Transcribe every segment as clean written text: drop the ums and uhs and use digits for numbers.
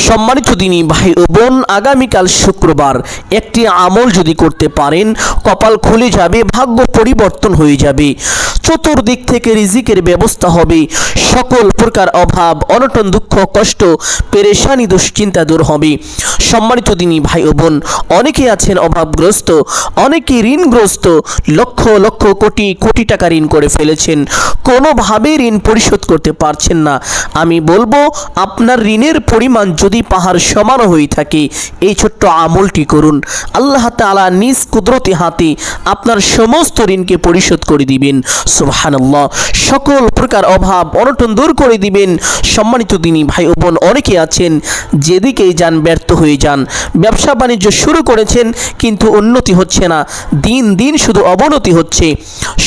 সম্মানিত দিনী ভাই ও বোন, আগামীকাল শুক্রবার একটি আমল যদি করতে পারেন, কপাল খুলে যাবে, ভাগ্য পরিবর্তন হয়ে যাবে, চতুর্দিক থেকে রিজিকের ব্যবস্থা হবে, সকল প্রকার অভাব অনটন দুঃখ কষ্ট পেরেশানি দুশ্চিন্তা দূর হবে। সম্মানিত দিনী ভাই ও বোন, অনেকে আছেন অভাবগ্রস্ত, অনেকে ঋণগ্রস্ত, লক্ষ লক্ষ কোটি কোটি টাকা ঋণ করে ফেলেছেন, কোনোভাবে ঋণ পরিশোধ করতে পারছেন না। আমি বলবো, আপনার ঋণের পরিমাণ যদি পাহাড় সমান হয়ে থাকে, এই ছোট্ট আমলটি করুন। আল্লাহ তাআলা নিজ কুদরতি হাতে আপনার সমস্ত ঋণকে পরিশোধ করে দিবেন। সুবহানাল্লাহ, সকল প্রকার অভাব অনটন দূর করে দিবেন। সম্মানিত দিনী ভাই ও বোন, অনেকে আছেন যেদিকেই যান ব্যর্থ হয়ে যান, ব্যবসা বাণিজ্য শুরু করেছেন কিন্তু উন্নতি হচ্ছে না, দিন দিন শুধু অবনতি হচ্ছে।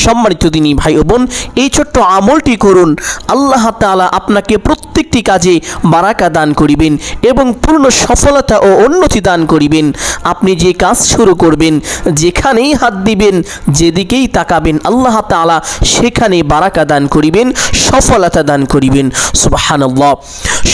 সম্মানিত দিনী ভাই ও বোন, এই ছোট্ট আমলটি করুন, আল্লাহ তাআলা আপনাকে প্রত্যেকটি কাজে বারাকা দান করিবেন এবং পূর্ণ সফলতা ও উন্নতি দান করিবেন। আপনি যে কাজ শুরু করবেন, যেখানেই হাত দিবেন, যেদিকেই তাকাবেন, আল্লাহ তাআলা সেখানে বারাকা দান করিবেন, সফলতা দান করিবেন। সুবহানাল্লাহ।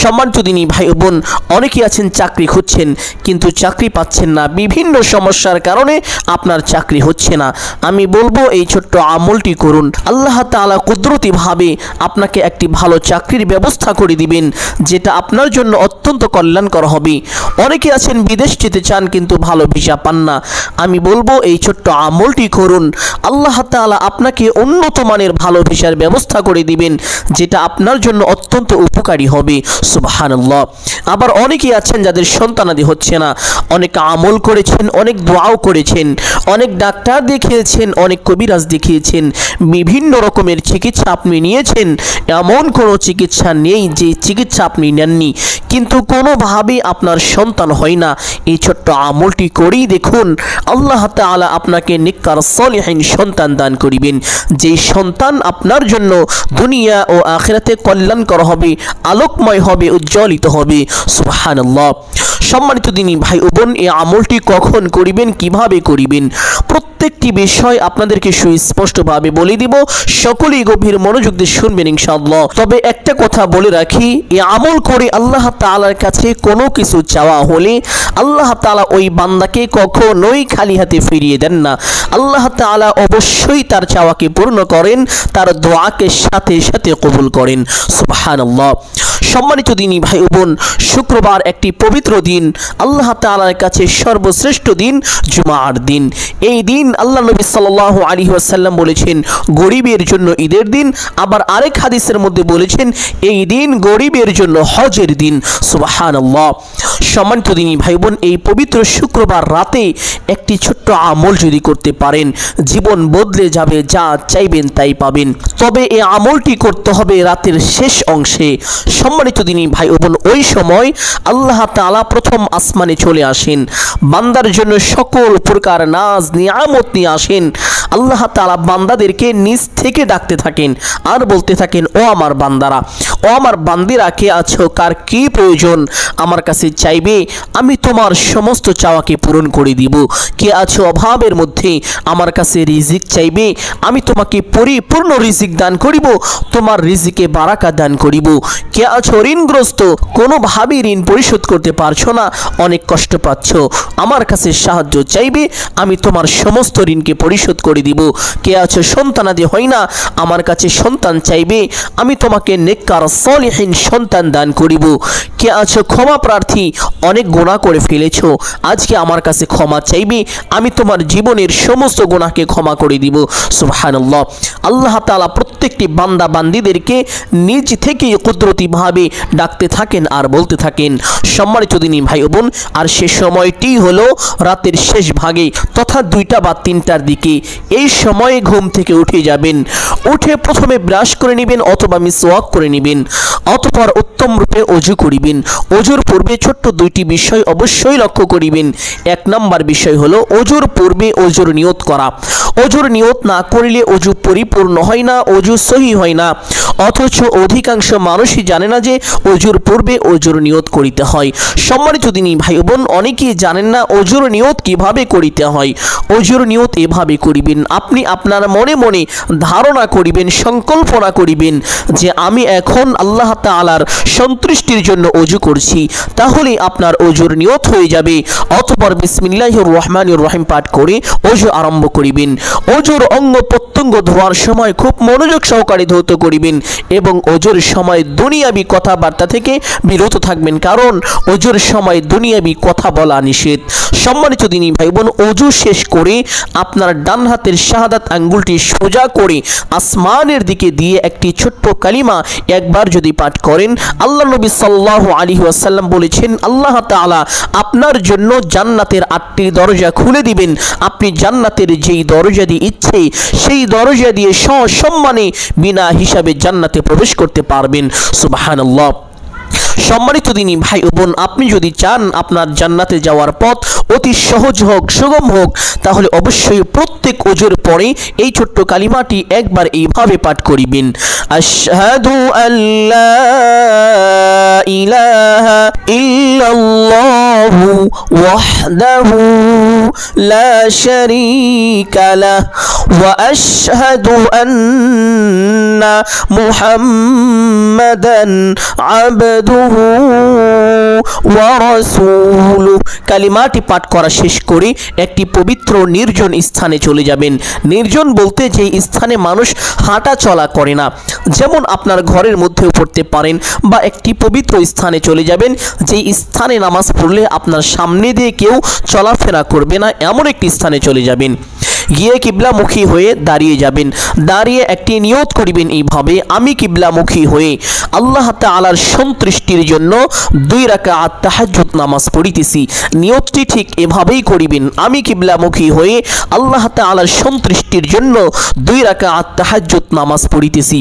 সম্মানিত দিনী ভাই ও বোন, অনেকে আছেন চাকরি খুঁজছেন কিন্তু চাকরি পাচ্ছেন না, বিভিন্ন সমস্যার কারণে আপনার চাকরি হচ্ছে না। আমি বলবো, এই ছোট্ট আমলটি করুন, আল্লাহ তাআলা কুদরতিভাবে আপনাকে একটি ভালো চাকরির ব্যবস্থা করে দিবেন, যেটা আপনার জন্য অত্যন্ত কল্যাণকর হবে। অনেকে আছেন বিদেশ যেতে চান কিন্তু ভালো ভিসা পান না। আমি বলবো, এই ছোট্ট আমলটি করুন, আল্লাহ তাআলা আপনাকে উন্নত মানের ভালো ভিসার ব্যবস্থা করে দিবেন, যেটা আপনার জন্য অত্যন্ত উপকারী হবে। সুবহানাল্লাহ। আবার অনেকে আছেন যাদের সন্তানাদি হচ্ছে না, অনেক আমল করেছেন, অনেক দোয়াও করেছেন, অনেক ডাক্তার দেখিয়েছেন, অনেক কবিরাজ দেখিয়েছেন, বিভিন্ন রকমের চিকিৎসা আপনি নিয়েছেন, এমন কোনো চিকিৎসা নেই যে চিকিৎসা আপনি নেননি, কিন্তু কোনোভাবে আপনার সন্তান হয় না। এই ছোট্ট আমলটি করেই দেখুন, আল্লাহ তাআলা আপনাকে নেককার সলিহিন সন্তান দান করিবেন, যেই সন্তান আপনার জন্য দুনিয়া ও আখিরাতে কল্যাণকর হবে, আলোকময় হবে, উজ্জ্বলিত হবে। সুবহানাল্লাহ। সম্মানিত দিনী ভাই ও বোন, এই আমলটি কখন করিবেন, কিভাবে করিবেন, প্রত্যেকটি বিষয় আপনাদেরকে সুস্পষ্টভাবে বলে দিব। সকলেই গভীর মনোযোগ দিয়ে শুনবেন ইনশাআল্লাহ। তবে একটা কথা বলে রাখি, এই আমল করে আল্লাহ তাআলার কাছে কোনো কিছু চাওয়া হলে আল্লাহ তাআলা ওই বান্দাকে কখনোই খালি হাতে ফিরিয়ে দেন না। আল্লাহ তাআলা অবশ্যই তার চাওয়াকে পূর্ণ করেন, তার দোয়াকে সাথে সাথে কবুল করেন। সুবহানাল্লাহ। সম্মানিত দিনী ভাই ও বোন, শুক্রবার একটি পবিত্র দিন, আল্লাহ তাআলার কাছে সর্বশ্রেষ্ঠ দিন জুমার দিন। এই দিন আল্লাহ নবী সাল্লাল্লাহু আলাইহি ওয়াসাল্লাম বলেছেন গরিবের জন্য ঈদের দিন। আবার আরেক হাদিসের মধ্যে বলেছেন এই দিন গরিবের জন্য হজের দিন। সুবহানাল্লাহ। সম্মানিত দিনী ভাই বোন, এই পবিত্র শুক্রবার রাতে একটি ছোট্ট আমল যদি করতে পারেন, জীবন বদলে যাবে, যা চাইবেন তাই পাবেন। তবে এই আমলটি করতে হবে রাতের শেষ অংশে। সম্মানিত দিনী ভাই ও বোন, ওই সময় আল্লাহ তাআলা প্রথম আসমানে চলে আসেন, বান্দার জন্য সকল প্রকার নাজ নিয়ামত নিয়ে আসেন। আল্লাহ তাআলা বান্দাদেরকে নিজ থেকে ডাকতে থাকেন আর বলতে থাকেন, ও আমার বান্দারা, ও আমার বান্দিরা, কে আছো, কার কি প্রয়োজন আমার কাছে চাইবে, আমি তোমার সমস্ত চাওয়াকে পূরণ করে দিব। কে আছো অভাবের মধ্যে, আমার কাছে রিজিক চাইবে, আমি তোমাকে পরিপূর্ণ রিজিক দান করিব, তোমার রিজিকে বারাকা দান করিব। কে আছো ঋণগ্রস্ত, কোনোভাবে ঋণ পরিশোধ করতে পারছো না, অনেক কষ্ট পাচ্ছ, আমার কাছে সাহায্য চাইবে, আমি তোমার সমস্ত ঋণকে পরিশোধ করে দিব। কে আছো সন্তানাদি হয় না, আমার কাছে সন্তান চাইবে, আমি তোমাকে নেককার সলিহিন সন্তান দান করিব। কে আছো ক্ষমা প্রার্থী, অনেক গুনাহ করে ফেলেছো, আজকে আমার কাছে ক্ষমা চাইবে, আমি তোমার জীবনের সমস্ত গুনাহকে ক্ষমা করে দিব। সুবহানাল্লাহ। আল্লাহ তাআলা প্রত্যেকটি বান্দা বান্দীদেরকে নিজ থেকে কুদরতিভাবে ডাকতে থাকেন আর বলতে থাকেন। সম্মানিত দিনী ভাই ও বোন, আর সে সময়টি হলো রাতের শেষ ভাগে, তথা 2টা বা 3টার দিকে। এই সময়ে ঘুম থেকে উঠে যাবেন, উঠে প্রথমে ব্রাশ করে নেবেন অথবা মিসওয়াক করে নেবেন, অতঃপর উত্তম রূপে ওযু করিবেন। ওযুর পূর্বে ছোট্ট 2টি বিষয় অবশ্যই লক্ষ্য করিবেন। 1 নম্বর বিষয় হলো ওযুর পূর্বে ওযুর নিয়ত করা। ওযুর নিয়ত না করিলে ওযু পরিপূর্ণ হয় না, ওযু সহি হয় না। অথচ অধিকাংশ মানুষই জানে না যে ওযুর পূর্বে ওযুর নিয়ত করিতে হয়। সম্মানিত দিনী ভাই বোন, অনেকেই জানেন না ওযুর নিয়ত কিভাবে করিতে হয়। ওযুর নিয়ত এভাবে করিবেন, আপনি আপনার মনে মনে ধারণা করিবেন, সংকল্পনা করিবেন যে আমি এখন আল্লাহ আল্লাহ তাআলার সন্তুষ্টির জন্য ওযু করছি, তাহলে আপনার ওযুর নিয়ত হয়ে যাবে। অতঃপর বিসমিল্লাহির রহমানির রহিম পাঠ করে ওযু আরম্ভ করিবেন। ওযুর অঙ্গ প্রত্যঙ্গ ধোয়ার সময় খুব মনোযোগ সহকারে ধৌত করিবেন এবং ওযুর সময় দুনিয়াবি কথাবার্তা থেকে বিরত থাকবেন, কারণ ওযুর সময় দুনিয়াবি কথা বলা নিষেধ। সম্মানিত দিনী ভাই বোন, ওযু শেষ করে আপনার ডান হাতের শাহাদাত আঙ্গুলটি সোজা করে আসমানের দিকে দিয়ে একটি ছোট্ট কালিমা একবার যদি পাঠ করেন, আল্লাহ নবী সাল্লাল্লাহু আলাইহি ওয়াসাল্লাম বলেছেন আল্লাহ তাআলা আপনার জন্য জান্নাতের 8টি দরজা খুলে দিবেন। আপনি জান্নাতের যেই দরজা দিয়ে ইচ্ছে সেই দরজা দিয়ে সসম্মানে বিনা হিসাবে জান্নাতে প্রবেশ করতে পারবেন। সুবহানাল্লাহ। সম্মানিত দিনী ভাই ও বোন, আপনি যদি চান আপনার জান্নাতে যাওয়ার পথ অতি সহজ হোক, সুগম হোক, তাহলে অবশ্যই প্রত্যেক ওযুর পরে এই ছোট্ট কালিমাটি একবার এইভাবে পাঠ করিবেন, আশহাদু আল্লা ইলাহা ইল্লাল্লাহু ওয়াহদাহু লা শারীকা লাহু ওয়া আশহাদু আন্না মুহাম্মাদান আবদুহু ওয়া রাসূলুহু। কালিমাটি পাঠ করা শেষ করে একটি পবিত্র নির্জন স্থানে চলে যাবেন। নির্জন বলতে যে স্থানে মানুষ হাঁটা চলা করে না, যেমন আপনার ঘরের মধ্যেও পড়তে পারেন, বা একটি পবিত্র স্থানে চলে যাবেন যেই স্থানে নামাজ পড়লে আপনার সামনে দিয়ে কেউ চলাফেরা করবে না, এমন একটি স্থানে চলে যাবেন। গিয়ে কিবলামুখী হয়ে দাঁড়িয়ে যাবেন। দাঁড়িয়ে একটি নিয়ত করিবেন এইভাবে, আমি কিবলামুখী হয়ে আল্লাহ তাআলার সন্তুষ্টির জন্য 2 রাকাত তাহাজ্জুদ নামাজ পড়িতেছি। নিয়তটি ঠিক এভাবেই করিবেন, আমি কিবলামুখী হয়ে আল্লাহ তাআলার সন্তুষ্টির জন্য 2 রাকাত তাহাজ্জুদ নামাজ পড়িতেছি।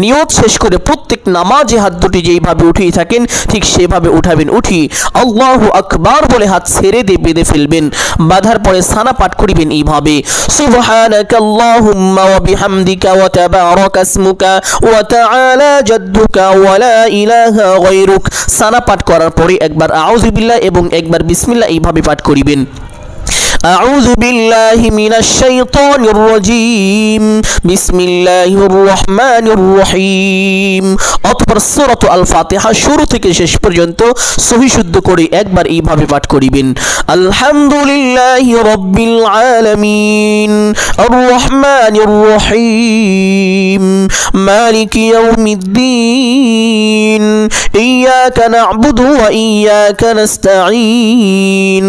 নিয়ত শেষ করে প্রত্যেক নামাজে হাত দুটি যেইভাবে উঠিয়ে থাকেন ঠিক সেভাবে উঠাবেন। উঠি আল্লাহু আকবার বলে হাত ছেড়ে দিয়ে বেঁধে ফেলবেন। বাঁধার পরে সানা পাঠ করিবেন এইভাবে, সুবহানাকাল্লাহুম্মা ওয়া বিহামদিকা ওয়া তাবারাকা ইসমুকা ওয়া তাআলা জাদ্দুকা ওয়া লা ইলাহা গায়রুক। সানা পাঠ করার পরে একবার আউযু বিল্লাহ এবং একবার বিসমিল্লাহ এইভাবে পাঠ করিবেন। আউযু বিল্লাহি মিনাশ শাইতানির রাজীম, বিসমিল্লাহির রহমানির রহিম। অতঃপর সূরাত আল ফাতিহা শুরু থেকে শেষ পর্যন্ত সহি শুদ্ধ করে একবার এইভাবে পাঠ করিবেন, আলহামদুলিল্লাহি রাব্বিল আলামিন আর রহমানির রহিম মালিকি ইয়াউমিদ্দিন ইয়াকা না'বুদু ওয়া ইয়াকা নাস্তাঈন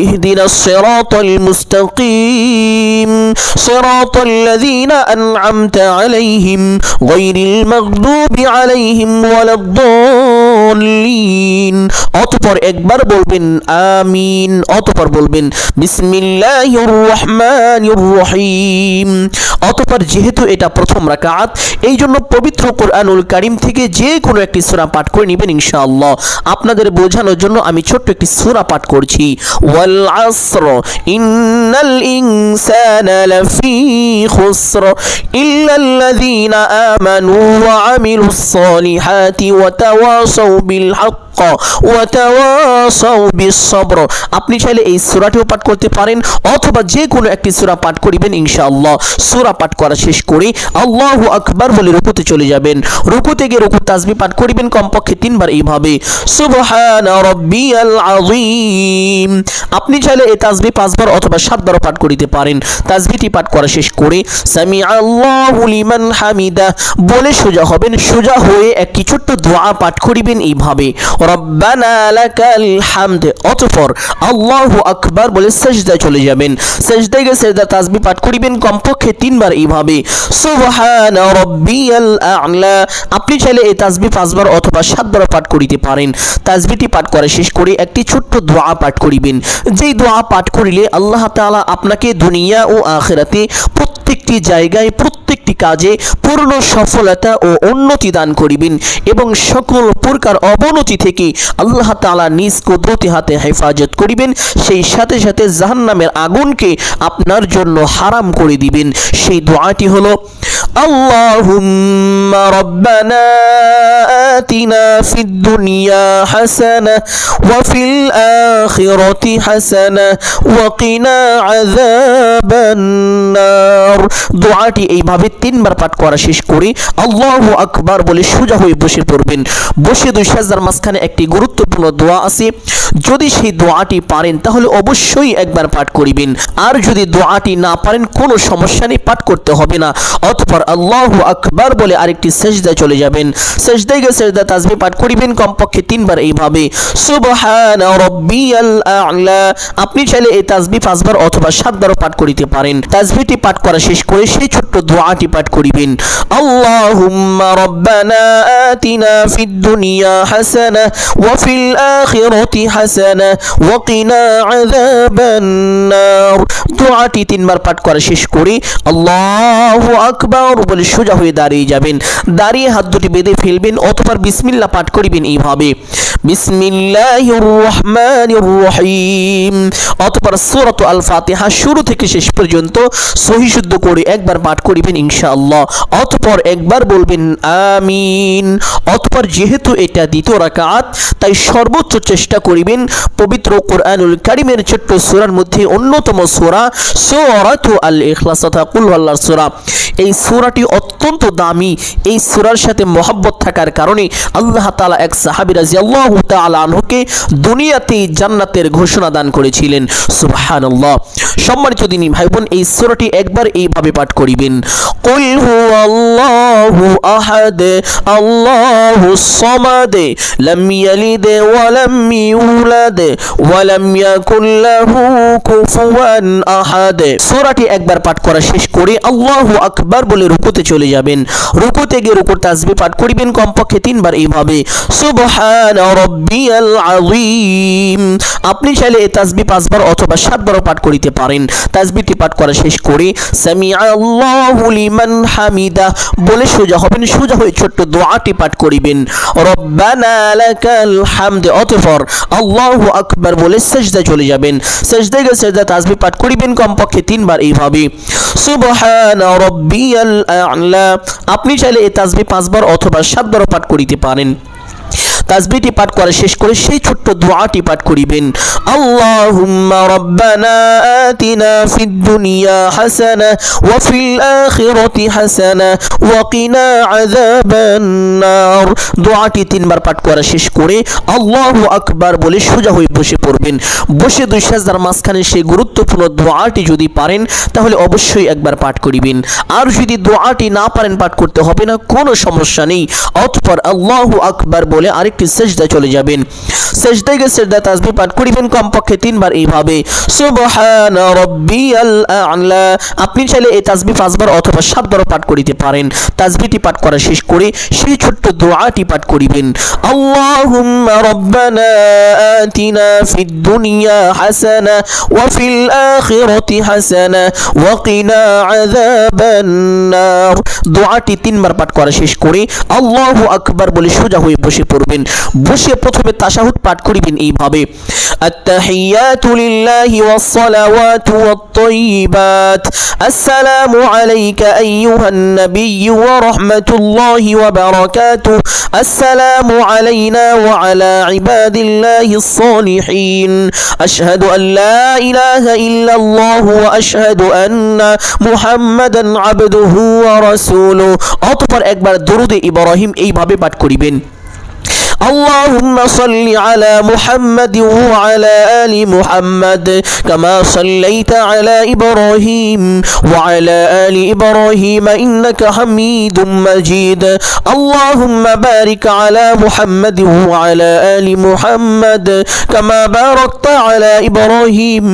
ইহদিনাস সিরাতাল মুস্তাকিম সিরাতাল লাযীনা আন'আমতা আলাইহিম গায়রিল মাগদুবি আলাইহিম ওয়ালাদ-দাল্লিন। অতঃপর একবার বলবেন আমিন। অতঃপর বলবেন বিসমিল্লাহির রহমানির রহিম। অতঃপর যেহেতু এটা প্রথম রাকাত, এই জন্য পবিত্র কোরআনুল কারীম থেকে যে কোনো একটি সূরা পাঠ করে নেবেন ইনশাআল্লাহ। আপনাদের বোঝানোর জন্য আমি ছোট্ট একটি সূরা পাঠ করছি, ওয়াল আসর ইন্নাল ইনসানা লাফি খুসর ইল্লাল্লাযীনা আমানু ওয়া আমিলুস সালিহাতি ওয়া তাওয়াসাউ বিল হক ওয়া তাওয়াসাউ বিস সবর। আপনি চাইলে এই সূরাটিও পাঠ করতে পারেন অথবা যে কোনো একটি সূরা পাঠ করিবেন ইনশাআল্লাহ। সূরা পাঠ করা শেষ করে আল্লাহু আকবার বলে রুকুতে চলে যাবেন। রুকুতে গিয়ে রুকুর তাসবিহ পাঠ করিবেন কমপক্ষে 3 বার এইভাবে, সুবহানা রাব্বিয়াল আযীম। আপনি চাইলে এই তাসবিহ 5 বার অথবা 7 বার পাঠ করিতে পারেন। তাসবিহটি পাঠ করা শেষ করে সামি আল্লাহু লিমান হামিদা বলে সোজা হবেন। সোজা হয়ে একটি ছোট্ট দোয়া পাঠ করিবেন এইভাবে, রব্বানা লাকাল হামদ। অতঃপর আল্লাহু আকবার বলে সিজদায় চলে যাবেন। সিজদায় গিয়ে সিজদা তাসবিহ পাঠ করিবেন কমপক্ষে 3 বার এইভাবে, সুবহানা রাব্বিয়াল আ'লা। আপনি চাইলে এই তাসবিহ 5 বার অথবা 7 বার পাঠ করিতে পারেন। তাসবিহটি পাঠ করা শেষ করে একটি ছোট্ট দোয়া পাঠ করিবেন, যেই দোয়া পাঠ করিলে আল্লাহ তাআলা আপনাকে দুনিয়া ও আখিরাতে প্রত্যেকটি জায়গায় প্রত্যেকটি কাজে পূর্ণ সফলতা ও উন্নতি দান করিবেন এবং সকল প্রকার অবনতি থেকে আল্লাহ তাআলা নিজ কুদরতি হাতে হেফাজত করিবেন। সেই সাথে সাথে জাহান্নামের আগুনকে আপনার জন্য হারাম করে দিবেন। সেই দোয়াটি হলো, আল্লাহুম্মা রাব্বানা আতিনা ফিদ দুনিয়া হাসানাহ ওয়া ফিল আখিরাতি হাসানাহ ওয়া কিনা আযাবান নার দোয়াটি এইভাবে 3 বার পাঠ করা শেষ করে আল্লাহু আকবার বলে সোজা হয়ে বসে পড়বেন। বসে দুই সাজদার মাঝখানে একটি গুরুত্বপূর্ণ দোয়া আছে, যদি সেই দোয়াটি পারেন তাহলে অবশ্যই একবার পাঠ করিবেন। আর যদি দোয়াটি না পারেন কোনো সমস্যা নেই, পাঠ করতে হবে না। অতঃপর আল্লাহু আকবার বলে আরেকটি সেজদায় চলে যাবেন। সেজদায় গিয়ে সেজদা তাসবিহ পাঠ করিবেন কমপক্ষে 3 বার এইভাবে সুবহানা রাব্বিয়াল আ'লা। আপনি চাইলে এই তাসবিহ 5 বার অথবা 7 বারও পাঠ করিতে পারেন। তাসবিহটি পাঠ করা শেষ করে সেই ছোট্ট দোয়াটি পাঠ করিবেন, আল্লাহুম্মা রাব্বানা আতিনা ফিদ দুনিয়া হাসানাহ ওয়া ফিল আখিরাতি হাসানাহ ওয়া কিনা আযাবান নার। দোয়াটি 3 বার পাঠ করা শেষ করে আল্লাহু আকবার বলে সোজা হয়ে দাঁড়িয়ে যাবেন। দাঁড়িয়ে হাত দুটি বেঁধে ফেলবেন, অতঃপর বিসমিল্লাহ পাঠ করিবেন এইভাবে বিসমিল্লাহির রহমানির রহিম। অতঃপর সূরাত আল ফাতিহা শুরু থেকে শেষ পর্যন্ত সহিহ শুদ্ধ করে একবার পাঠ করিবেন ইনশাআল্লাহ। অতঃপর একবার বলবেন আমিন। অতঃপর যেহেতু এটা দ্বিতীয় রাকাত, তাই সর্বোচ্চ চেষ্টা করিবেন পবিত্র কোরআনুল কারীমের ছোট্ট সূরার মধ্যে অন্যতম সূরা সূরাতু আল ইখলাস তথা কুল হুয়াল্লাহর সূরা। এই সূরাটি অত্যন্ত দামি। এই সূরার সাথে মহব্বত থাকার কারণে আল্লাহ তাআলা এক সাহাবী রাদিয়াল্লাহু তাআলা আনহুকে দুনিয়াতেই জান্নাতের ঘোষণা দান করেছিলেন। সুবহানাল্লাহ। সম্মানিত দিনী ভাই বোন, এই সূরাটি একবার এইভাবে পাঠ করিবেন, কুল হুয়াল্লাহু আহাদ আল্লাহুস সামাদ লাম ইয়ালিদ ওয়া লাম ইউলাদ ওয়া লাম ইয়াকুল লাহু কুফুয়ান আহাদ। সূরাটি একবার পাঠ করা শেষ করে আল্লাহু আকবার বলে রুকুতে চলে যাবেন। রুকুতে গিয়ে রুকুর তাসবিহ পাঠ করিবেন কমপক্ষে 3 বার এইভাবে সুবহানা রাব্বিয়াল আযীম। আপনি চাইলে এই তাসবিহ 5 বার অথবা 7 বারও পাঠ করিতে পারেন। তাসবিহটি পাঠ করা শেষ করে সামিআ আল্লাহু লিমান হামিদা বলে সোজা হবেন। সোজা হয়ে ছোট্ট দোয়াটি পাঠ করিবেন, রব্বানা লাকাল হামদ। অতঃপর আল্লাহু আকবার বলে সিজদায় চলে যাবেন। সিজদায় গিয়ে সিজদা তাসবিহ পাঠ করিবেন কমপক্ষে 3 বার এইভাবে সুবহানা রাব্বিয়াল আ'লা। আপনি চাইলে এই তাসবিহ 5 বার অথবা 7 বারও পাঠ করিতে পারেন। তাসবিহটি পাঠ করা শেষ করে সেই ছোট্ট দোয়াটি পাঠ করিবেন, আল্লাহুম্মা রাব্বানা আতিনা ফিদ দুনিয়া হাসানাহ ওয়া ফিল আখিরাতি হাসানাহ ওয়া কিনা আযাবান নার। দোয়াটি 3 বার পাঠ করা শেষ করে আল্লাহু আকবার বলে সোজা হয়ে বসে পড়বেন। বসে দুই সাজদার মাঝখানে সেই গুরুত্বপূর্ণ দোয়াটি যদি পারেন তাহলে অবশ্যই একবার পাঠ করিবেন। আর যদি দোয়াটি না পারেন পাঠ করতে হবে না, কোনো সমস্যা নেই। অতঃপর আল্লাহু আকবার বলে আরেকটি সিজদায় চলে যাবেন। সিজদায় গিয়ে সিজদা তাসবিহ পাঠ করিবেন কমপক্ষে 3 বার এইভাবে সুবহানা রাব্বিয়াল আ'লা। আপনি চাইলে এই তাসবিহ 5 বার অথবা 7 বারও পাঠ করিতে পারেন। তাসবিহটি পাঠ করা শেষ করে সেই ছোট্ট দোয়াটি পাঠ করিবেন, আল্লাহুম্মা রাব্বানা আতিনা ফিদ দুনিয়া হাসানাহ ওয়া ফিল আখিরাতি হাসানাহ ওয়া কিনা আযাবান নার। দোয়াটি 3 বার পাঠ করা শেষ করে আল্লাহু আকবার বলে সোজা হয়ে বসে পড়বেন। বসে প্রথমে তাশাহুদ পাঠ করিবেন এইভাবে আত-তাহিয়াতু লিল্লাহি ওয়াস-সালাওয়াতু ওয়াত-তাইয়্যিবাত আসসালামু আলাইকা আইয়ুহান নাবিয়্যু ওয়া রাহমাতুল্লাহি ওয়া বারাকাতুহু আসসালামু আলাইনা ওয়া আলা ইবাদিল্লাহিস সালিহিন আশহাদু আন লা ইলাহা ইল্লাল্লাহু ওয়া আশহাদু আন্না মুহাম্মাদান আবদুহু ওয়া রাসূলুহু। অতঃপর একবার দরুদে ইব্রাহিম এইভাবে পাঠ করিবেন, اللهم صل على محمد وعلى آل محمد كما صليت على إبراهيم وعلى آل إبراهيم إنك حميد مجيد اللهم بارك على محمد وعلى آل محمد كما باركت على إبراهيم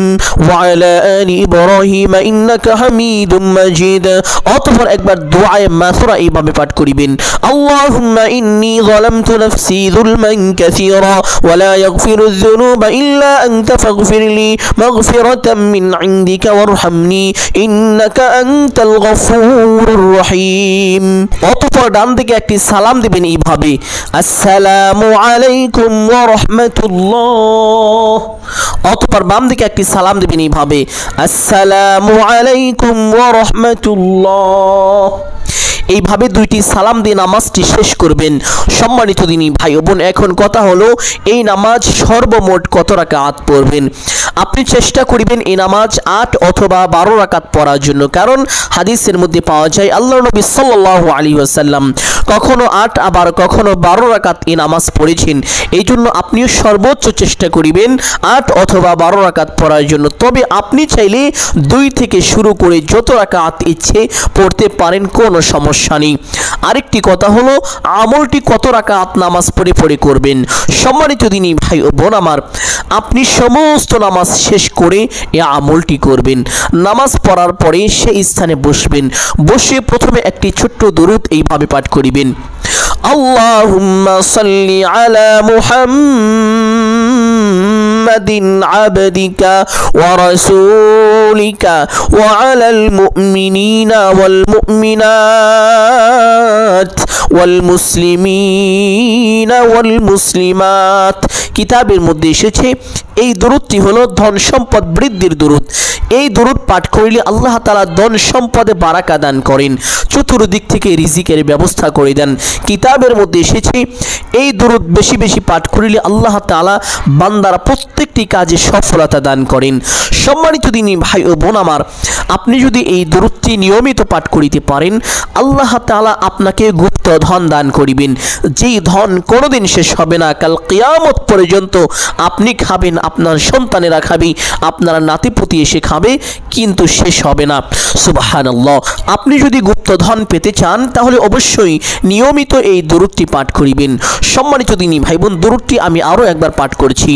وعلى آل إبراهيم إنك حميد مجيد। অতঃপর একবার দুআয়ে মাসুরা এইভাবে পাঠ করিবেন, اللهم إني ظلمت نفسي ظلما كثيرا ولا يغفر الذنوب إلا أنت فاغفر لي مغفرة من عندك وارحمني إنك أنت الغفور الرحيم। অতঃপর ডান দিকে একটি সালাম দিবেন এইভাবে, আসসালামু আলাইকুম ওয়া রাহমাতুল্লাহ। অতঃপর বাম দিকে একটি সালাম দিবেন এইভাবে, আসসালামু আলাইকুম ওয়া রাহমাতুল্লাহ। এইভাবে দুইটি সালাম দিয়ে নামাজটি শেষ করবেন। সম্মানিত দিনী ভাই ও বোন, এখন কথা হলো এই নামাজ সর্বমোট কত রাকাত পড়বেন। আপনি চেষ্টা করিবেন এই নামাজ 8 অথবা 12 রাকাত পড়ার জন্য, কারণ হাদিসের মধ্যে পাওয়া যায় আল্লাহর নবী সাল্লাল্লাহু আলাইহি ওয়াসাল্লাম কখনো 8 আবার কখনো 12 রাকাত এই নামাজ পড়েছেন। এই জন্য আপনিও সর্বোচ্চ চেষ্টা করিবেন 8 অথবা 12 রাকাত পড়ার জন্য। তবে আপনি চাইলে 2 থেকে শুরু করে যত রাকাত ইচ্ছে পড়তে পারেন, কোনো সমস্যা নেই। আরেকটি কথা হলো আমলটি কত রাকাত নামাজ পড়ে পড়ে করবেন। সম্মানিত দিনী ভাই ও বোন আমার, আপনি সমস্ত নামাজ শেষ করে এই আমলটি করবেন। নামাজ পড়ার পরে সেই স্থানে বসবেন, বসে প্রথমে একটি ছোট্ট দরুদ এইভাবে পাঠ করিবেন, আল্লাহুম্মা সাল্লি আলা মুহাম্মাদিন আবদিকা ওয়া রাসূলিকা ওয়া আলাল মুমিনিনা ওয়াল মুমিনাত ওয়াল মুসলিমিনা ওয়াল মুসলিমাত। কিতাবের মধ্যে এসেছে এই দরুদটি হলো ধন সম্পদ বৃদ্ধির দরুদ। এই দরুদ পাঠ করিলে আল্লাহ তাআলা ধন সম্পদে বারাকা দান করেন, চতুর্দিক থেকে রিজিকের ব্যবস্থা করে দেন। কিতাবের মধ্যে এসেছে এই দরুদ বেশি বেশি পাঠ করিলে আল্লাহ তাআলা বান্দার প্রত্যেকটি কাজে সফলতা দান করেন। সম্মানিত দিনী ভাই ও বোন আমার, আপনি যদি এই দরুদটি নিয়মিত পাঠ করিতে পারেন, আল্লাহ তাআলা আপনাকে গুপ্ত ধন দান করিবেন, যেই ধন কোনোদিন শেষ হবে না। কাল কিয়ামত পর্যন্ত আপনি খাবেন, আপনার সন্তানেরা খাবে, আপনার নাতিপুতি এসে খাবে, কিন্তু শেষ হবে না। সুবহানাল্লাহ। আপনি যদি গুপ্ত ধন পেতে চান তাহলে অবশ্যই নিয়মিত এই দরুদটি পাঠ করিবেন। সম্মানিত দিনী ভাই বোন, দরুদটি আমি আরো একবার পাঠ করছি,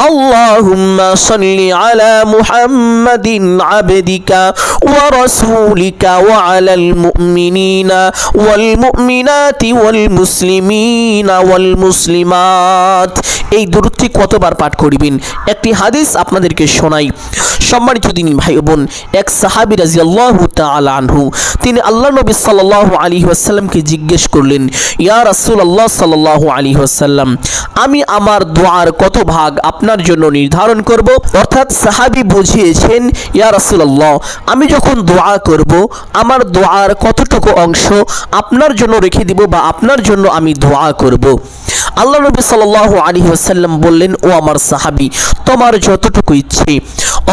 আল্লাহুম্মা সাল্লি আলা মুহাম্মাদিন আবদিকা ওয়া রাসূলিকা ওয়া আলাল মুমিনিনা ওয়াল মুমিনাতি ওয়াল মুসলিমিনা ওয়াল মুসলিমাত। এই দরুদটি কতবার পাঠ করিবেন একটি হাদিস আপনাদেরকে শোনাই। সম্মানিত দিনী ভাই বোন, এক সাহাবী রাদিয়াল্লাহু তাআলা আনহু তিনি আল্লাহর নবী সাল্লাল্লাহু আলাইহি ওয়াসাল্লামকে জিজ্ঞেস করলেন, ইয়া রাসূলুল্লাহ সাল্লাল্লাহু আলাইহি ওয়াসাল্লাম, আমি আমার দোয়ার কত ভাগ আপনার জন্য নির্ধারণ করব? অর্থাৎ সাহাবী বুঝিয়েছেন, ইয়া রাসূলুল্লাহ, আমি যখন দোয়া করব আমার দোয়ার কতটুকু অংশ আপনার জন্য রেখে দিব বা আপনার জন্য আমি দোয়া করব। আল্লাহ নবী সাল্লাল্লাহু আলাইহি ওয়াসাল্লাম বললেন, ও আমার সাহাবী, তোমার যতটুকু ইচ্ছে।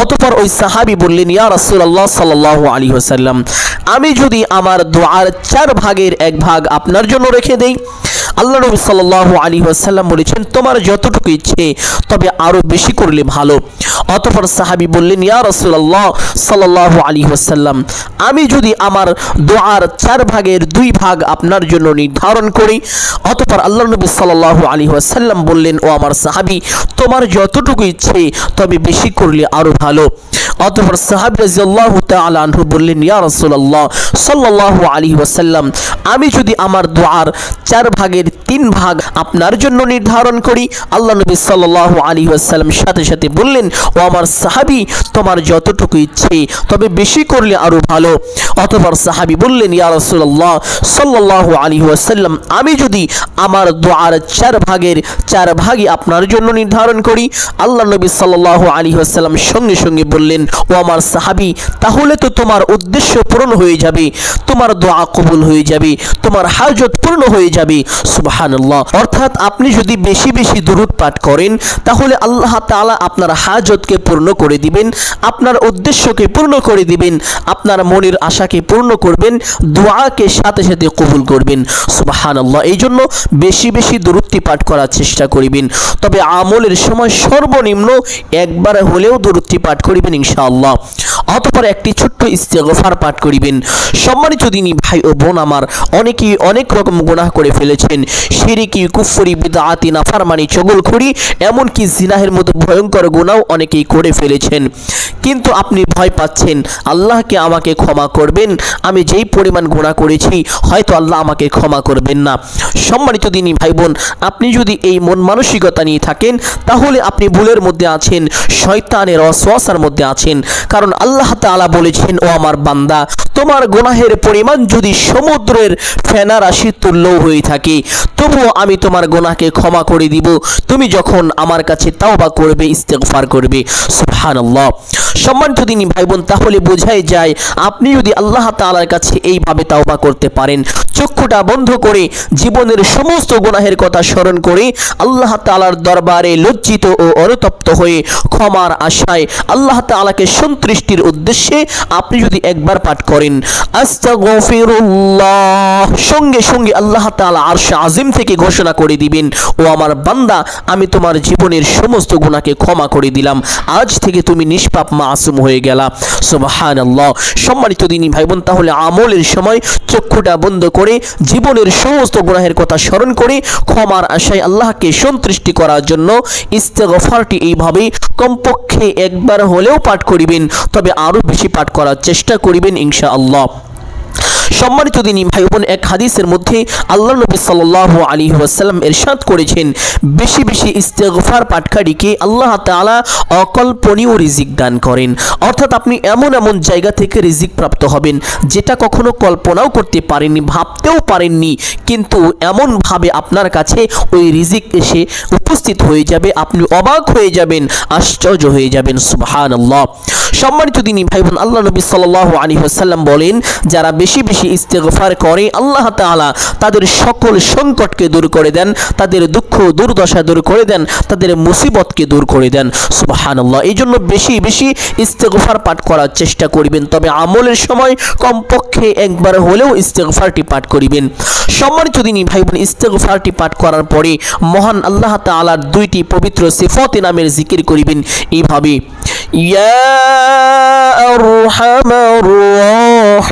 অতঃপর ওই সাহাবী বললেন, ইয়া রাসূলুল্লাহ সাল্লাল্লাহু আলাইহি ওয়াসাল্লাম, আমি যদি আমার দোয়ার 4 ভাগের 1 ভাগ আপনার জন্য রেখে দেই? আল্লাহ নবী সাল্লাল্লাহু আলাইহি ওয়াসাল্লাম বলেছেন, তোমার যতটুকু ইচ্ছে, তবে আরো বেশি করলে ভালো। অতঃপর সাহাবী বললেন, ইয়া রাসূলুল্লাহ সাল্লাল্লাহু আলাইহি ওয়াসাল্লাম, আমি যদি আমার দোয়ার 4 ভাগের 2 ভাগ আপনার জন্য নির্ধারণ করি? অতঃপর আল্লাহ নবী সাল্লাল্লাহু আলাইহি ওয়াসাল্লাম বললেন, ও আমার সাহাবী, তোমার যতটুকু ইচ্ছে, তবে বেশি করলে আরো ভালো। অতঃপর সাহাবী রাদিয়াল্লাহু তাআলা আনহু বললেন, ইয়া রাসূলুল্লাহ সাল্লাল্লাহু আলাইহি ওয়াসাল্লাম, আমি যদি আমার দোয়ার 4 ভাগের 3 ভাগ আপনার জন্য নির্ধারণ করি? আল্লাহ নবী সাল্লাল্লাহু আলাইহি ওয়াসাল্লাম সাথে সাথে বললেন, ও আমার সাহাবী, তোমার যতটুকু ইচ্ছে, তবে বেশি করলে আরো ভালো। অতঃপর সাহাবী বললেন, ইয়া রাসূলুল্লাহ সাল্লাল্লাহু আলাইহি ওয়াসাল্লাম, আমি যদি আমার দোয়ার 4 ভাগের 4 ভাগই আপনার জন্য নির্ধারণ করি? আল্লাহ নবী সাল্লাল্লাহু আলাইহি ওয়াসাল্লাম সঙ্গে সঙ্গে বললেন, ও আমার সাহাবী, তাহলে তো তোমার উদ্দেশ্য পূরণ হয়ে যাবে, তোমার দোয়া কবুল হয়ে যাবে, তোমার হাজত পূর্ণ হয়ে যাবে। সুবহানাল্লাহ। অর্থাৎ আপনি যদি বেশি বেশি দরুদ পাঠ করেন তাহলে আল্লাহ তাআলা আপনার হাজতকে পূর্ণ করে দিবেন, আপনার উদ্দেশ্যকে পূর্ণ করে দিবেন, আপনার মনের আশাকে পূর্ণ করবেন, দোয়াকে সাথে সাথে কবুল করবেন। সুবহানাল্লাহ। এই জন্য বেশি বেশি দরুদটি পাঠ করার চেষ্টা করিবেন, তবে আমলের সময় সর্বনিম্ন একবার হলেও দরুদটি পাঠ করিবেন ইনশাআল্লাহ। অতঃপর একটি ছোট্ট ইস্তেগফার পাঠ করিবেন। সম্মানিত দিনী ভাই ও বোন আমার, অনেকেই অনেক রকম গুনাহ করে ফেলেছেন, শিরকি, কুফরি, বিদআতি, নাফরমানি, চগলখড়ি, এমনকি জিনাহের মতো ভয়ঙ্কর গুনাহও অনেকেই করে ফেলেছেন। কিন্তু আপনি ভয় পাচ্ছেন, আল্লাহকে আমাকে ক্ষমা করবেন, আমি যেই পরিমাণ গুনাহ করেছি হয়তো আল্লাহ আমাকে ক্ষমা করবেন না। সম্মানিত দিনী ভাই বোন, আপনি যদি এই মন মানসিকতা নিয়ে থাকেন তাহলে আপনি ভুলের মধ্যে আছেন, শয়তানের ওয়াসওয়াসার মধ্যে আছেন। করেছেন। কারণ আল্লাহ তাআলা বলেছেন, ও আমার বান্দা, তোমার গুনাহের পরিমাণ যদি সমুদ্রের ফেনা রাশি তুল্য হয়ে থাকে, তবুও আমি তোমার গুনাহকে ক্ষমা করে দিব তুমি যখন আমার কাছে তাওবা করবে, ইস্তেগফার করবে। সুবহানাল্লাহ। সম্মানিত দিনী ভাই বোন, তাহলে বোঝাই যায় আপনি যদি আল্লাহ তাআলার কাছে এইভাবে তাওবা করতে পারেন, চক্ষুটা বন্ধ করে জীবনের সমস্ত গুনাহের কথা স্মরণ করে আল্লাহ তাআলার দরবারে লজ্জিত ও অনুতপ্ত হয়ে ক্ষমার আশায় আল্লাহ তাআলাকে সন্তুষ্টির উদ্দেশ্যে আপনি যদি একবার পাঠ করেন আস্তাগফিরুল্লাহ, সঙ্গে সঙ্গে আল্লাহ তাআলা আরশে আজিম থেকে ঘোষণা করে দিবেন, ও আমার বান্দা, আমি তোমার জীবনের সমস্ত গুনাহকে ক্ষমা করে দিলাম, আজ থেকে তুমি নিষ্পাপ মাসুম হয়ে গেলা। সুবহানাল্লাহ। সম্মানিত দিনী ভাই বোন, তাহলে আমলের সময় চক্ষুটা বন্ধ করে জীবনের সমস্ত গুনাহের কথা স্মরণ করে ক্ষমার আশায় আল্লাহকে সন্তুষ্টি করার জন্য ইস্তেগফারটি এইভাবে কমপক্ষে একবার হলেও পাঠ করিবেন, তবে আরও বেশি পাঠ করার চেষ্টা করিবেন ইনশাআল্লাহ। সম্মানিত দিনী ভাই বোন, এক হাদিসের মধ্যে আল্লাহ নবী সাল্লাল্লাহু আলাইহি ওয়াসাল্লাম ইরশাদ করেছেন, বেশি বেশি ইস্তেগফার পাঠকারীকে আল্লাহ তাআলা অকল্পনীয় রিজিক দান করেন। অর্থাৎ আপনি এমন এমন জায়গা থেকে রিজিক প্রাপ্ত হবেন যেটা কখনো কল্পনাও করতে পারেননি, ভাবতেও পারেননি, কিন্তু এমনভাবে আপনার কাছে ওই রিজিক এসে উপস্থিত হয়ে যাবে, আপনি অবাক হয়ে যাবেন, আশ্চর্য হয়ে যাবেন। সুবহানাল্লাহ। সম্মানিত দিনী ভাই বোন, আল্লাহ নবী সাল্লাল্লাহু আলাইহি ওয়াসাল্লাম বলেন, যারা বেশি বেশি ইস্তেগফার করে আল্লাহ তাআলা তাদের সকল সংকটকে দূর করে দেন, তাদের দুঃখ দুর্দশা দূর করে দেন, তাদের মুসিবতকে দূর করে দেন। সুবহানাল্লাহ। এই জন্য বেশি বেশি ইস্তেগফার পাঠ করার চেষ্টা করিবেন, তবে আমলের সময় কমপক্ষে একবার হলেও ইস্তেগফারটি পাঠ করিবেন। সম্মানিত দিনী ভাই বোন, ইস্তেগফারটি পাঠ করার পরে মহান আল্লাহ তাআলার দুইটি পবিত্র সিফাত নামের জিকির করিবেন এইভাবে, ইয়া আরহামার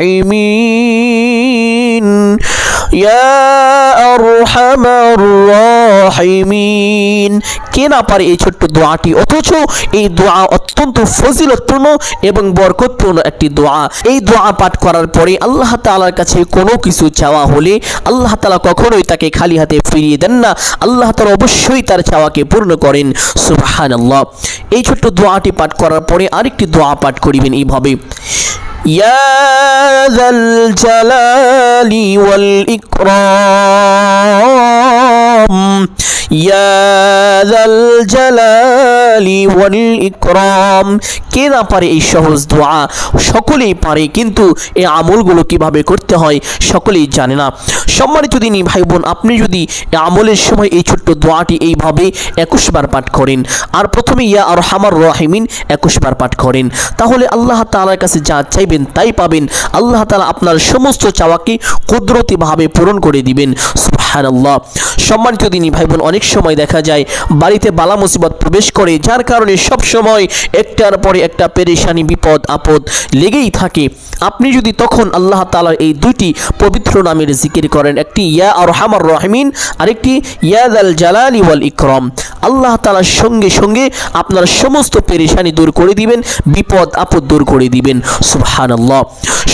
রাহিমিন, ইয়া আরহামার রাহিমিন। কে না পারে এই ছোট্ট দোয়াটি, অথচ এই দোয়া অত্যন্ত ফজিলতপূর্ণ এবং বরকতপূর্ণ একটি দোয়া। এই দোয়া পাঠ করার পরে আল্লাহ তাআলার কাছে কোনো কিছু চাওয়া হলে আল্লাহ তাআলা কখনোই তাকে খালি হাতে ফিরিয়ে দেন না, আল্লাহ তাআলা অবশ্যই তার চাওয়াকে পূর্ণ করেন। সুবহানাল্লাহ। এই ছোট্ট দোয়াটি পাঠ করার পরে আরেকটি দোয়া পাঠ করিবেন এইভাবে, ইয়া যাল জালালি ওয়াল ইকরাম, ইয়া যাল জালালি ওয়াল ইকরাম। কে না পারে এই সহজ দোয়া? সকলেই পারে, কিন্তু এই আমলগুলো কিভাবে করতে হয় সকলেই জানে না। সম্মানিত দিনী ভাই বোন, আপনি যদি আমলের সময় এই ছোট্ট দোয়াটি এইভাবে 21 বার পাঠ করেন, আর প্রথমে ইয়া আরহামার রাহিমিন 21 বার পাঠ করেন, তাহলে আল্লাহ তাআলার কাছে যা চাইবেন তাই পাবেন। আল্লাহ তাআলা আপনার সমস্ত চাওয়াকে কুদরতিভাবে পূরণ করে দিবেন। সুবহানাল্লাহ। সম্মানিত দিনী ভাই বোন, অনেক সময় দেখা যায় বাড়িতে বালা মুসিবত প্রবেশ করে, যার কারণে সব সময় একটার পরে একটা পেরেশানি, বিপদ আপদ লেগেই থাকে। আপনি যদি তখন আল্লাহ তাআলার এই দুইটি পবিত্র নামের জিকির করেন, একটি ইয়া আরহামার রাহিমিন, আরেকটি ইয়া যাল জালালি ওয়াল ইকরাম, আল্লাহ তাআলার সঙ্গে সঙ্গে আপনার সমস্ত পেরেশানি দূর করে দিবেন, বিপদ আপদ দূর করে দিবেন। সুবহানাল্লাহ।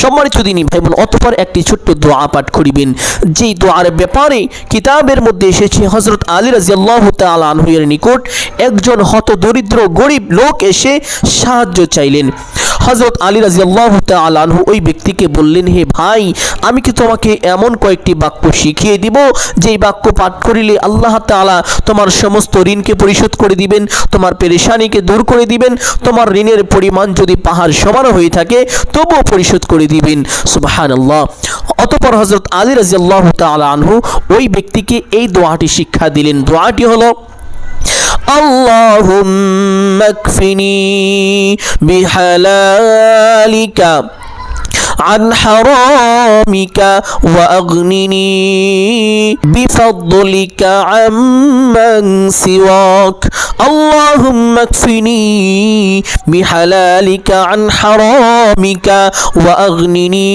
সম্মানিত দিনী ভাই বোন, অতঃপর একটি ছোট্ট দোয়া পাঠ করিবেন, যেই দোয়ার ব্যাপারে কিতাবের মধ্যে এসেছে, হযরত আলী রাদিয়াল্লাহু তাআলা আনহু এর নিকট একজন হতদরিদ্র গরিব লোক এসে সাহায্য চাইলেন। হযরত আলী রাদিয়াল্লাহু তাআলা আনহু ওই ব্যক্তিকে বললেন, হে ভাই, আমি কি তোমাকে এমন কয়েকটি বাক্য শিখিয়ে দিব যেই বাক্য পাঠ করিলে আল্লাহ তাআলা তোমার সমস্ত ঋণকে পরিশোধ করে দিবেন, তোমার পেরেশানিকে দূর করে দিবেন, তোমার ঋণের পরিমাণ যদি পাহাড় সমান হয়ে থাকে তবুও পরিশোধ করে দিবেন। সুবহানাল্লাহ। অতঃপর হযরত আলী রাদিয়াল্লাহু তাআলা আনহু ওই ব্যক্তিকে এই দোয়াটি শিক্ষা দিলেন। দোয়াটি হলো, আল্লাহুম্মা কফিনি বিহালালিকা عن حرامك وأغنني بفضلك عمن سواك اللهم اكفني بحلالك عن حرامك وأغنني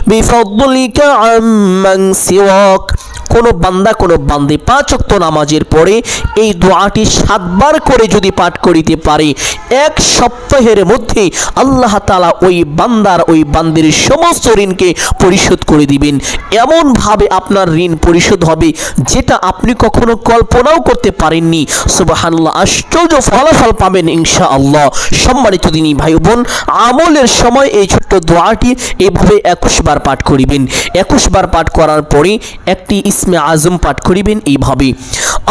بفضلك عمن سواك কোনো বান্দা কোনো বান্দি 5 ওয়াক্ত নামাজের পরে এই দোয়াটি 7 বার করে যদি পাঠ করিতে পারে, এক সপ্তাহের মধ্যে আল্লাহ তাআলা ওই বান্দার ওই বান্দির সমস্ত ঋণকে পরিশোধ করে দিবেন। এমন ভাবে আপনার ঋণ পরিশোধ হবে যেটা আপনি কখনো কল্পনাও করতে পারেননি। সুবহানাল্লাহ, আশ্চর্য ফলাফল পাবেন ইনশাআল্লাহ। সম্মানিত দিনী ভাই বোন, আমলের সময় এই ছোট্ট দোয়াটি এভাবে 21 বার পাঠ করিবেন। 21 বার পাঠ করার পরে একটি ইসমে আজম পাঠ করিবেন এইভাবে,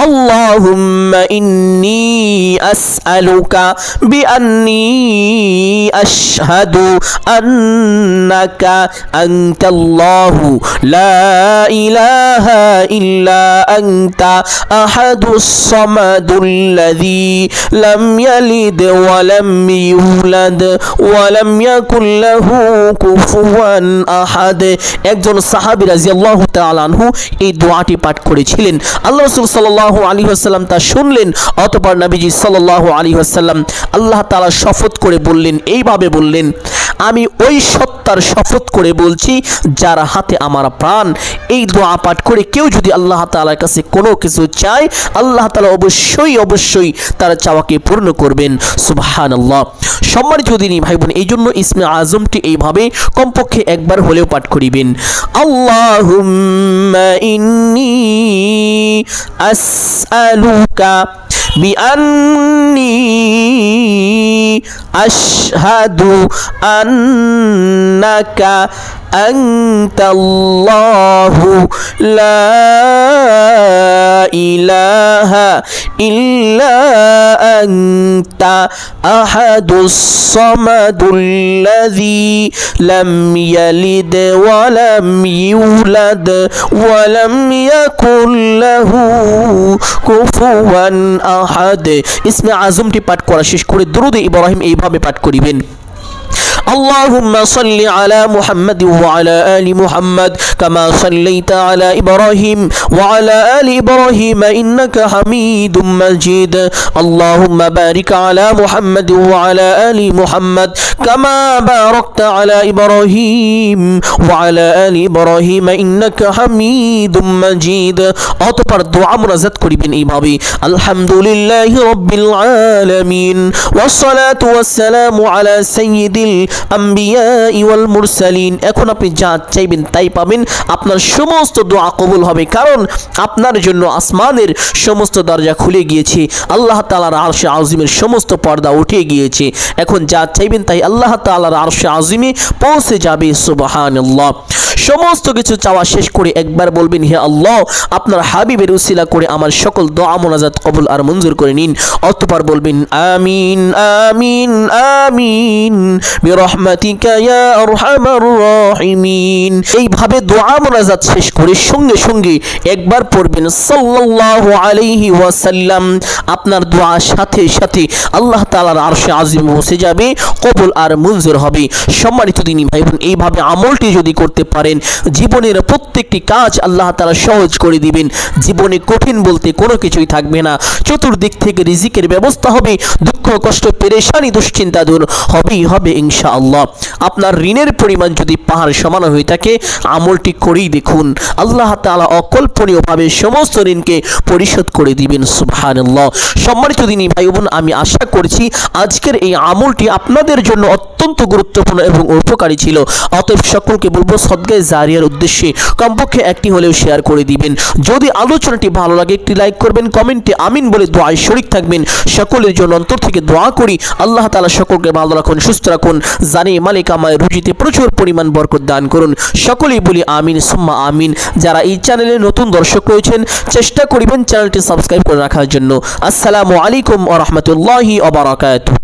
আল্লাহুম্মা ইন্নী আসআলুকা বিআন্নী আশহাদু আন্নাকা আনতাল্লাহু লা ইলাহা ইল্লা আনতা আহাদুস সামাদুল্লাযী লাম ইয়ালিদ ওয়া লাম ইউলাদ ওয়া লাম ইয়াকুল লাহু কুফুয়ান আহাদ। একজন সাহাবী রাদিয়াল্লাহু তাআলা আনহু এই দোয়াটি পাঠ করেছিলেন। আল্লাহ রাসূল সাল্লাল্লাহু আলাইহি ওয়াসাল্লাম তা শুনলেন। অতঃপর নবীজি সাল্লাল্লাহু আলাইহি ওয়াসাল্লাম আল্লাহ তাআলা শপথ করে বললেন, এইভাবে বললেন, আমি ওই সত্তার শপথ করে বলছি যার হাতে আমার প্রাণ, এই দোয়া পাঠ করে কেউ যদি আল্লাহ তাআলার কাছে কোনো কিছু চায়, আল্লাহ তাআলা অবশ্যই অবশ্যই তার চাওয়াকে পূর্ণ করবেন। সুবহানাল্লাহ। সম্মানিত দিনী ভাই বোন, এই জন্য ইসমে আজমটি এইভাবে কমপক্ষে একবার হলেও পাঠ করিবেন, আল্লাহুম্মা ইন্নী আসআলুকা বিআন্নী আশহাদু আন্নাকা আনতাল্লাহু লা ইলাহা ইল্লা আনতা আহাদুস সামাদুল্লাযী লাম ইয়ালিদ ওয়া লাম ইউলাদ ওয়া লাম ইয়াকুল লাহু কুফুয়ান আহাদ। ইসমে আজমটি পাঠ করা শেষ করে দুরূদ ইব্রাহিম এইভাবে পাঠ করিবেন, اللهم صل على محمد وعلى آل محمد كما صليت على إبراهيم وعلى آل إبراهيم إنك حميد مجيد اللهم بارك على محمد وعلى آل محمد كما باركت على إبراهيم وعلى آل إبراهيم إنك حميد مجيد। অতঃপর দোয়া মুনাজাত করিবেন এইভাবে, আলহামদুলিল্লাহি রাব্বিল আলামিন ওয়াসসালাতু ওয়াসসালামু আলা সাইয়্যিদিল আম্বিয়া ওয়াল মুরসালিন। এখন আপনি যা চাইবেন তাই পাবেন, আপনার সমস্ত দোয়া কবুল হবে, কারণ আপনার জন্য আসমানের সমস্ত দরজা খুলে গিয়েছে, আল্লাহ তাআলার আরশে আজিমের সমস্ত পর্দা উঠে গিয়েছে। এখন যা চাইবেন তাই আল্লাহ তাআলার আরশে আজিমে পৌঁছে যাবে। সুবহানাল্লাহ। সমস্ত কিছু চাওয়া শেষ করে একবার বলবেন, হে আল্লাহ, আপনার হাবিবের উসিলা করে আমার সকল দোয়া মুনাজাত কবুল আর মঞ্জুর করে নিন। অতঃপর বলবেন, আমিন আমিন আমিন বিরহমাতিকা ইয়া আরহামার রাহিমিন। এইভাবে দোয়া মুনাজাত শেষ করে সঙ্গে সঙ্গে একবার পড়বেন সাল্লাল্লাহু আলাইহি ওয়াসাল্লাম। আপনার দোয়া সাথে সাথে আল্লাহ তাআলার আরশে আজিম পৌঁছে যাবে, কবুল আর মঞ্জুর হবে। সম্মানিত দিনী ভাই বোন, এইভাবে আমলটি যদি করতে পারেন, জীবনের প্রত্যেকটি কাজ আল্লাহ তাআলা সহজ করে দিবেন। জীবনে কঠিন বলতে কোনো কিছুই থাকবে না। চতুর্দিক থেকে রিজিকের ব্যবস্থা হবে, দুঃখ কষ্ট পেরেশানি দুশ্চিন্তা দূর হবেই হবে ইনশাআল্লাহ। আপনার ঋণের পরিমাণ যদি পাহাড় সমান হয়ে থাকে, আমলটি করেই দেখুন, আল্লাহ তাআলা অকল্পনীয়ভাবে সমস্ত ঋণকে পরিশোধ করে দিবেন। সুবহানাল্লাহ। সম্মানিত দিনী ভাই বোন, আমি আশা করছি আজকের এই আমলটি আপনাদের জন্য অত্যন্ত গুরুত্বপূর্ণ এবং উপকারী ছিল। অতএব সকলকে বলবো সদকায়ে জারিয়ার উদ্দেশ্যে কমপক্ষে একটি হলেও শেয়ার করে দিবেন। যদি আলোচনাটি ভালো লাগে একটি লাইক করবেন, কমেন্টে আমিন বলে দোয়ায় শরীক থাকবেন। সকলের জন্য অন্তর থেকে দোয়া করি, আল্লাহ তাআলা সকলকে ভালো রাখুন, সুস্থ রাখুন, জানে মালিক আমায় রুজিতে প্রচুর পরিমাণ বরকত দান করুন। সকলেই বলি আমিন সুম্মা আমিন। যারা এই চ্যানেলে নতুন দর্শক রয়েছেন, চেষ্টা করিবেন চ্যানেলটি সাবস্ক্রাইব করে রাখার জন্য। আসসালামু আলাইকুম ওয়া রাহমাতুল্লাহি ওয়া বারাকাতুহু।